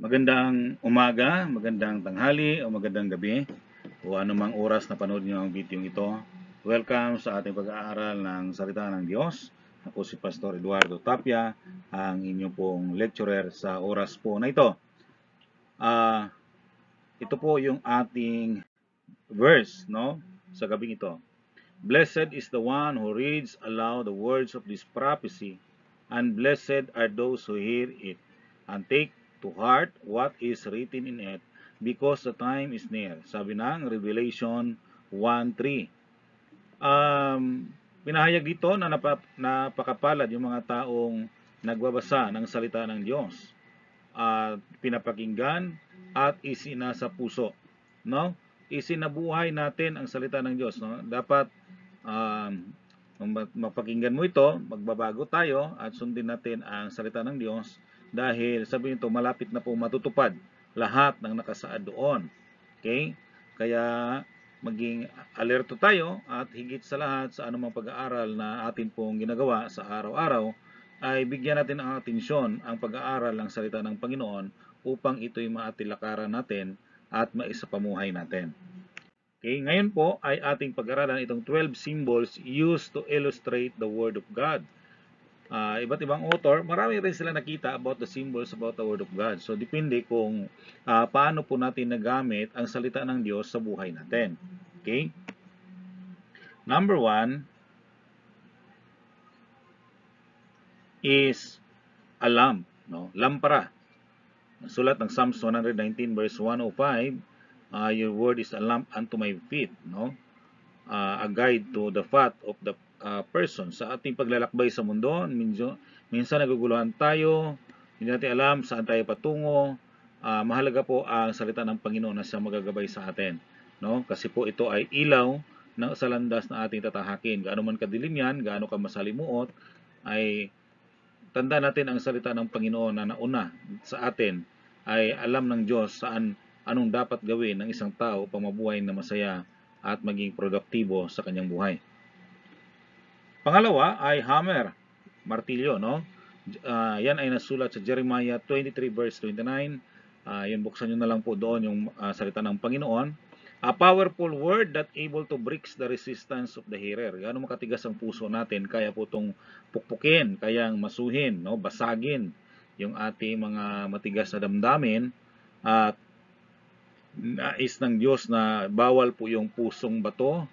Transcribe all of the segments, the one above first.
Magandang umaga, magandang tanghali o magandang gabi o anumang oras na panood niyo ang video ito. Welcome sa ating pag-aaral ng Salita ng Diyos. Ako si Pastor Eduardo Tapia, ang inyong pong lecturer sa oras po na ito. Ito po yung ating verse, no? Sa gabing ito. Blessed is the one who reads aloud the words of this prophecy, and blessed are those who hear it, and take to heart what is written in it, because the time is near. Sabi ng Revelation 1:3. Pinahayag dito na napakapalad yung mga taong nagbabasa ng salita ng Diyos at pinapakinggan at isinasa puso, no? Isinabuhay natin ang salita ng Diyos, no? Dapat mapakinggan mo ito, magbabago tayo at sundin natin ang salita ng Diyos dahil sabi nito malapit na po matutupad lahat ng nakasaad doon. Okay? Kaya maging alerto tayo at higit sa lahat sa anumang pag-aaral na atin pong ginagawa sa araw-araw ay bigyan natin ang atensyon ang pag-aaral ng salita ng Panginoon upang ito'y maatilakaran natin at maisapamuhay natin. Okay, ngayon po ay ating pag-aralan itong 12 symbols used to illustrate the Word of God. Iba't ibang author, marami rin sila nakita about the symbols about the Word of God. So, depende kung paano po natin nagamit ang salita ng Diyos sa buhay natin. Okay? Number 1 is a lamp, no? Lampara. Sulat ng Psalms 119 verse 105, your word is a lamp unto my feet, no? A guide to the path of the person. Sa ating paglalakbay sa mundo, minsan naguguluhan tayo, hindi natin alam saan tayo patungo. Mahalaga po ang salita ng Panginoon na siya magagabay sa atin, no? Kasi po ito ay ilaw na sa landas na ating tatahakin. Gaano man kadilim yan, gaano ka masalimuot, ay tanda natin ang salita ng Panginoon na nauna sa atin ay alam ng Diyos anong dapat gawin ng isang tao upang mabuhay na masaya at maging produktibo sa kanyang buhay. Pangalawa ay hammer, martilyo, no? Yan ay nasulat sa Jeremiah 23 verse 29. Yan, buksan nyo na lang po doon yung salita ng Panginoon. A powerful word that able to break the resistance of the hearer. Gaano makatigas ang puso natin, kaya po itong pukpukin, kayang masuhin, no? Basagin yung ating mga matigas na damdamin at nais ng Diyos na bawal po yung pusong bato,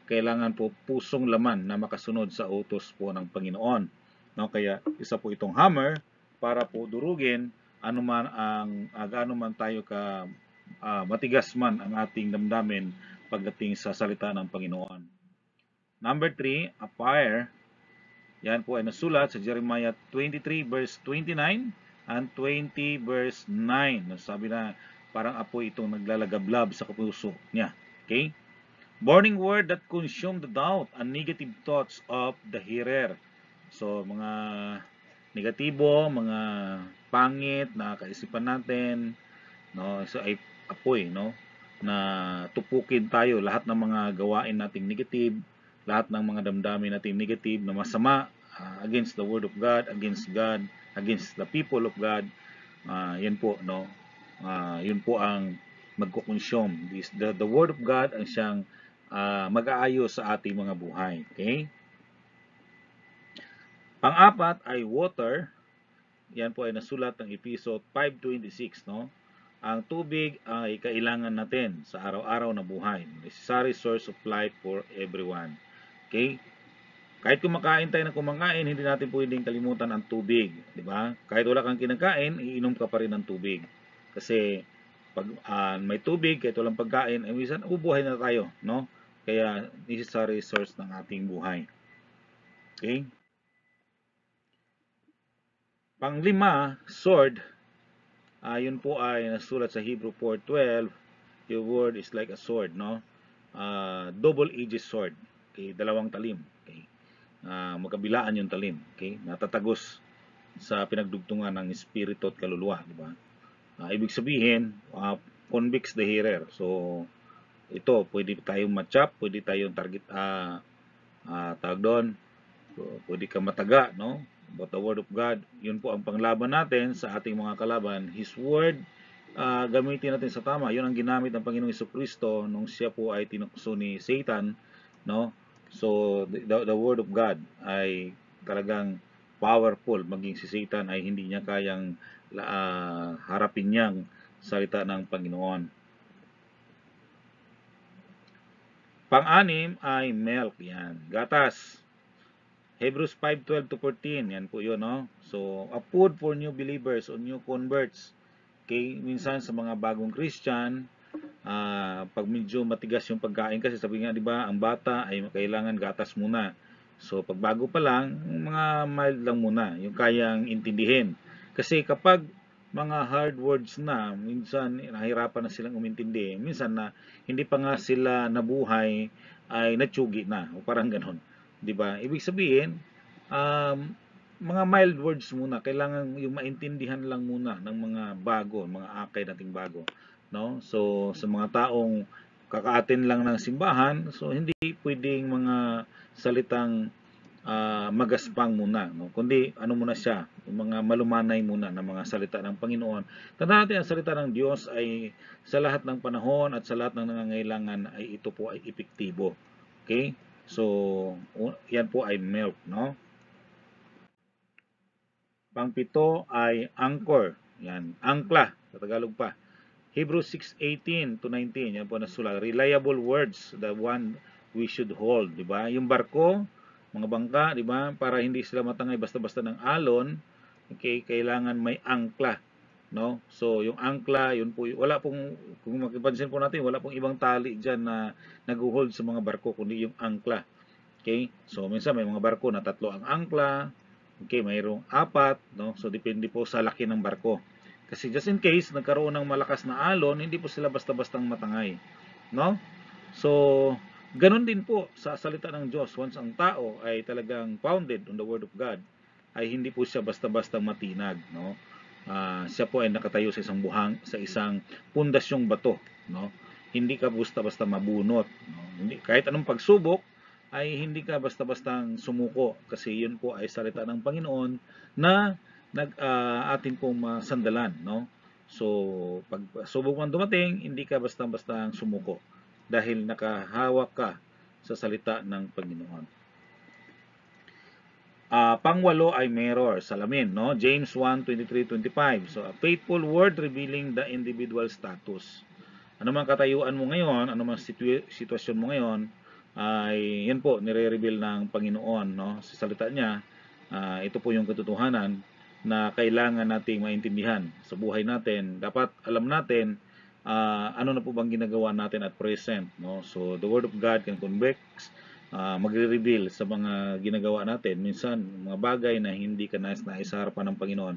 kailangan po pusong laman na makasunod sa utos po ng Panginoon. No, kaya isa po itong hammer para po durugin gaano man tayo ka matigas man ang ating damdamin pagdating sa salita ng Panginoon. Number 3, a fire. Yan po ay nasulat sa Jeremiah 23 verse 29 and 20 verse 9. Sabi na parang apoy itong naglalagablab sa puso niya. Okay? Burning word that consume the doubt and negative thoughts of the hearer. So, mga negatibo, mga pangit na kaisipan natin, no? So, ay apoy, no? Na tupukin tayo lahat ng mga gawain nating negative, lahat ng mga damdamin nating negative na masama against the word of God, against the people of God. Yan po, no? Yun po ang magkukonsume. The word of God ang siyang mag-aayos sa ating mga buhay. Okay? Pang-apat ay water. Yan po ay nasulat ng Episode 5:26, no? Ang tubig ay kailangan natin sa araw-araw na buhay. Necessary source of life for everyone. Okay? Kahit kumakain tayo ng kumakain, hindi natin pwedeng kalimutan ang tubig, di ba? Kahit wala kang kinakain, iinom ka pa rin ng tubig. Kasi pag may tubig, kahit walang pagkain, ay minsan ubuhay na tayo, no? Kaya necessary source ng ating buhay. Okay? Panglima, sword. Yun po ay nasulat sa Hebrew 4:12. Your word is like a sword, no? Double-edged sword. Okay, dalawang talim. Okay. Magkabilaan yung talim. Okay? Natatagos sa pinagdugtungan ng espiritu at kaluluwa, di ba? Ibig sabihin, convicts the hearer. So, ito, pwede tayong matchap, pwede tayong target, tawag doon, pwede ka mataga, no? about the Word of God. Yun po ang panglaban natin sa ating mga kalaban. His Word, gamitin natin sa tama. Yun ang ginamit ng Panginoong Jesucristo nung siya po ay tinukso ni Satan, no? So the Word of God ay talagang powerful. Maging si Satan ay hindi niya kayang harapin niyang salita ng Panginoon. Pang-anim ay milk, yan, gatas. Hebrews 5:12 to 14, yan po yun, no? So, a food for new believers o new converts. Okay, minsan sa mga bagong Christian, pag medyo matigas yung pagkain kasi sabi nga, di ba, ang bata ay kailangan gatas muna. So, pag bago pa lang, mga mild lang muna, yung kayang intindihin. Kasi kapag mga hard words na, minsan nahirapan na silang umintindi. Minsan na hindi pa nga sila nabuhay ay natsugi na, o parang ganon. 'Di ba? Ibig sabihin, mga mild words muna, kailangan yung maintindihan lang muna ng mga bago, mga akay nating bago, no? So sa mga taong kakaatin lang ng simbahan, so hindi pwedeng mga salitang magaspang muna, no? Kundi ano muna siya, yung mga malumanay muna ng mga salita ng Panginoon. Tandaan natin ang salita ng Diyos ay sa lahat ng panahon at sa lahat ng nangangailangan ay ito po ay epektibo. Okay? So, yan po ay milk, no? Pangpito ay anchor. Yan, angkla, sa Tagalog pa. Hebrews 6:18 to 19, yan po nasulat. Reliable words, the one we should hold, di ba? Yung barko, mga bangka, di ba? Para hindi sila matangay basta-basta ng alon, okay, kailangan may angkla, no? So, yung angkla, yun po, wala pong, kung makipansin po natin, wala pong ibang tali diyan na nag-hold sa mga barko, kundi yung angkla. Okay? So, minsan may mga barko na 3 ang angkla, okay, mayroong 4, no? So, depende po sa laki ng barko. Kasi just in case nagkaroon ng malakas na alon, hindi po sila basta-bastang matangay, no? So, ganun din po sa salita ng Diyos. Once ang tao ay talagang founded on the Word of God, ay hindi po siya basta-bastang matinag, no? Siya po ay nakatayo sa isang sa isang pundasyong bato, no? Hindi ka basta-basta mabunot, no? Hindi, kahit anong pagsubok, ay hindi ka basta-bastang sumuko kasi yun po ay salita ng Panginoon na atin pong masandalan, no? So, pag subok man dumating, hindi ka basta-basta sumuko dahil nakahawak ka sa salita ng Panginoon. Pangwalo ay mirror, salamin, no? James 1:23-25. So, a faithful word revealing the individual status. Ano man katayuan mo ngayon, ano man sitwasyon mo ngayon, ay yan po nire-reveal ng Panginoon, no? Sa salita niya, ito po yung katotohanan na kailangan nating maintindihan sa buhay natin. Dapat alam natin ano na po bang ginagawa natin at present, no? So the Word of God can convict, magre-reveal sa mga ginagawa natin. Minsan mga bagay na hindi ka nais na sa harapan ng Panginoon.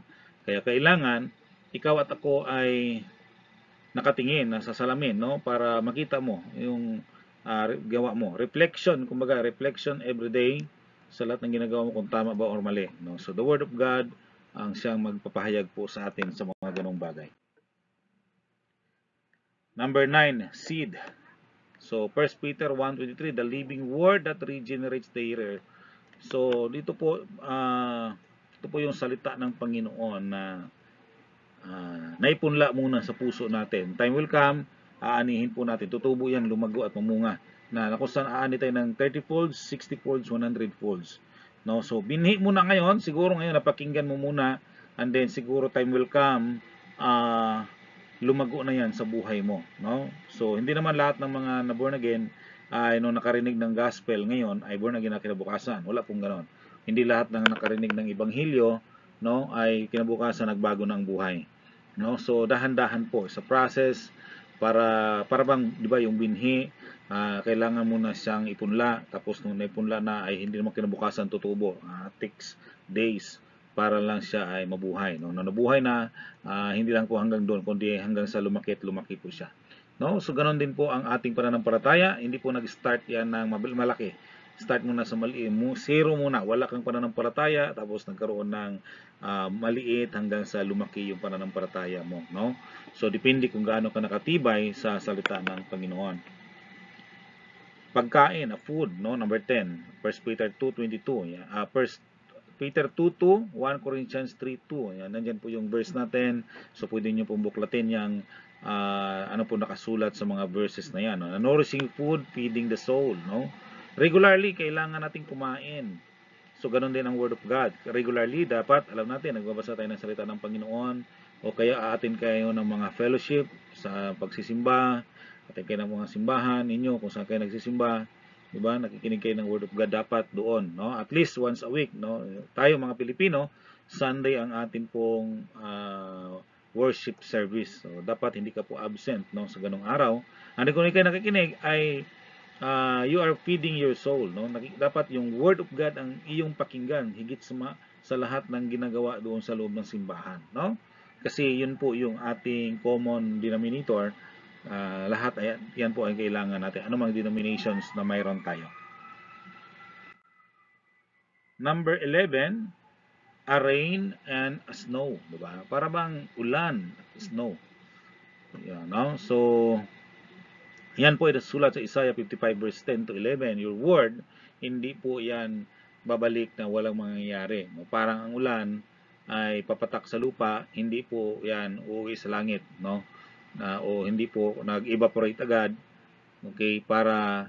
Kaya kailangan ikaw at ako ay nakatingin sa salamin, no, para makita mo yung gawa mo. Reflection, kumbaga reflection every day sa lahat ng ginagawa mo kung tama ba or mali, no. So the Word of God ang siyang magpapahayag po sa atin sa mga ganong bagay. Number 9, seed. So 1 Peter 1:23, the living word that regenerates the hearer. So dito po ito po yung salita ng Panginoon na naipunla muna sa puso natin. Time will come, aanihin po natin. Tutubo yan, lumago at mamunga. Na kung saan aani tayo ng 30 folds, 60 folds, 100 folds. No? So, binhi muna ngayon. Siguro ngayon, napakinggan mo muna. And then, siguro time will come, lumago na yan sa buhay mo. No? So, hindi naman lahat ng mga na-born again ay nung nakarinig ng gospel ngayon ay born again na kinabukasan. Wala pong ganon. Hindi lahat ng nakarinig ng ebanghelyo, no, ay kinabukasan nagbago ng buhay. No? So dahan-dahan po sa process para bang 'di ba yung binhi, kailangan muna siyang ipunla, tapos nung naipunla na ay hindi naman kinabukasan tutubo. Takes days para lang siya ay mabuhay, no? Nung nabuhay na, hindi lang po hanggang doon kundi hanggang sa lumaki po siya. No? So ganoon din po ang ating pananampalataya, hindi po nag-start yan ng malaki. Start muna sa maliit, zero muna, wala kang pananampalataya, tapos nagkaroon ng maliit hanggang sa lumaki yung pananampalataya mo, no? So depende kung gaano ka nakatibay sa salita ng Panginoon. Pagkain, food, no? Number 10, 1 Peter 2:22, 1 Peter 2:2, 1 Corinthians 3:2. Yan, nandyan po yung verse natin. So, pwede nyo pong buklatin yung ano po nakasulat sa mga verses na yan. No? Nourishing food, feeding the soul. No? Regularly, kailangan nating kumain. So, ganun din ang Word of God. Regularly, dapat, alam natin, nagbabasa tayo ng salita ng Panginoon, o kaya aatin kayo ng mga fellowship sa pagsisimba, atin kayo ng mga simbahan ninyo, kung saan kayo nagsisimba, diba? Nakikinig kayo ng Word of God, dapat doon, no? At least once a week, no? Tayo mga Pilipino, Sunday ang atin pong worship service. So, dapat hindi ka po absent, no? Sa ganung araw. And kung kayo nakikinig, ay you are feeding your soul, no? Dapat yung Word of God ang iyong pakinggan higit sa lahat ng ginagawa doon sa loob ng simbahan, no? Kasi yun po yung ating common denominator. Lahat yan po ay kailangan natin. Ano mang denominations na mayroon tayo. Number 11, a rain and a snow, diba? Para bang ulan, snow. Yan, no? So yan po ay sulat sa Isaiah 55 verse 10 to 11. Your word, hindi po yan babalik na walang mangyayari. Parang ang ulan ay papatak sa lupa, hindi po yan uuwi sa langit, no? O hindi po nag-evaporate agad, okay, para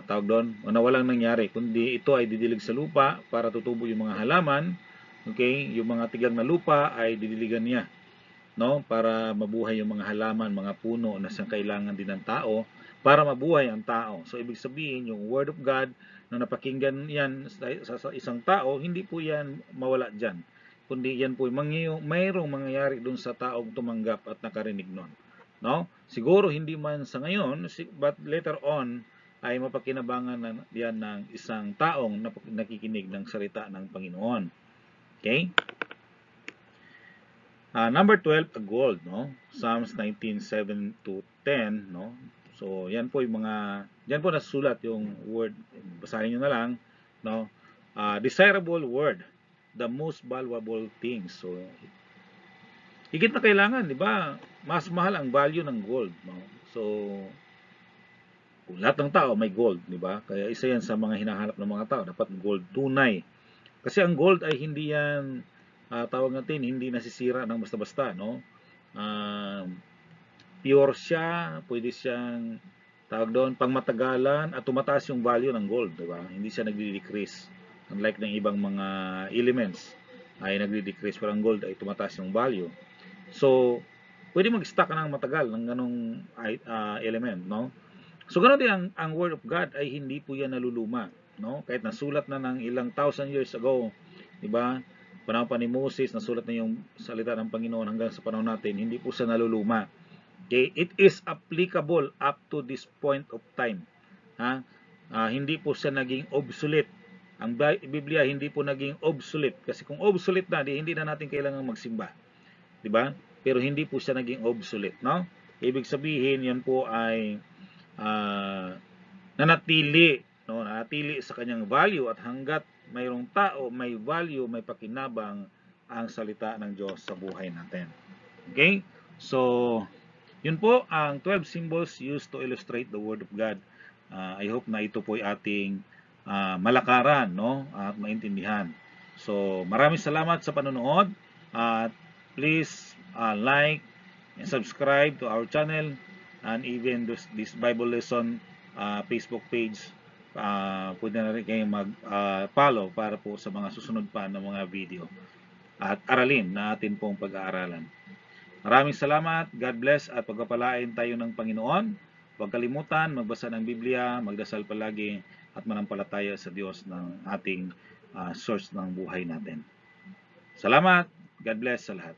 tawag doon, na walang nangyari, kundi ito ay didilig sa lupa para tutubo yung mga halaman, okay, yung mga tigang na lupa ay didiligan niya, no, para mabuhay yung mga halaman, mga puno na kailangan din ng tao para mabuhay ang tao. So ibig sabihin yung Word of God na napakinggan yan sa isang tao, hindi po yan mawala diyan, kundi yan po mayroong mangyayari dun sa taong tumanggap at nakarinig nun, no? Siguro hindi man sa ngayon, but later on ay mapakinabangan yan ng isang taong nakikinig ng salita ng Panginoon. Okay? Number 12, a gold, no? Psalms 19:7 to 10, no? So, yan po yung yan po nasulat yung word. Basahin nyo na lang, no? Desirable word, the most valuable things. So, higit na kailangan, di ba? Mas mahal ang value ng gold, no? So, lahat ng tao may gold, di ba? Kaya isa yan sa mga hinahanap ng mga tao, dapat gold, tunay. Kasi ang gold ay hindi yan tawag natin, hindi nasisira ng basta-basta, no? Pure siya, pwede siyang tawag doon, pangmatagalan at tumataas yung value ng gold, di ba? Hindi siya nagdi-decrease. Unlike ng ibang mga elements ay nagdi-decrease, pero ang gold ay tumataas yung value. So, pwede mag-stock ng matagal ng ganong element, no? So, ganoon din ang Word of God ay hindi po yan naluluma, no? Kahit nasulat na ng ilang thousand years ago, di ba? Panahon pa ni Moses, nasulat na yung salita ng Panginoon hanggang sa panahon natin, hindi po siya naluluma. Okay? It is applicable up to this point of time. Ha? Hindi po siya naging obsolete. Ang Biblia hindi po naging obsolete. Kasi kung obsolete na, hindi na natin kailangan magsimba. Diba? Pero hindi po siya naging obsolete. No? Ibig sabihin, yan po ay nanatili. No? Nanatili sa kanyang value at hanggat mayroong tao, may value, may pakinabang ang salita ng Diyos sa buhay natin. Okay? So, yun po ang 12 symbols used to illustrate the Word of God. I hope na ito po ay ating malakaran, no? At maintindihan. So, maraming salamat sa panonood. At please like and subscribe to our channel and even this Bible lesson Facebook page. Pwede na rin kayong mag-follow para po sa mga susunod pa ng mga video at aralin na atin pong pag-aaralan. Maraming salamat, God bless at pagpapalain tayo ng Panginoon. Huwag kalimutan, magbasa ng Biblia, magdasal palagi at manampalataya sa Diyos ng ating source ng buhay natin. Salamat, God bless sa lahat.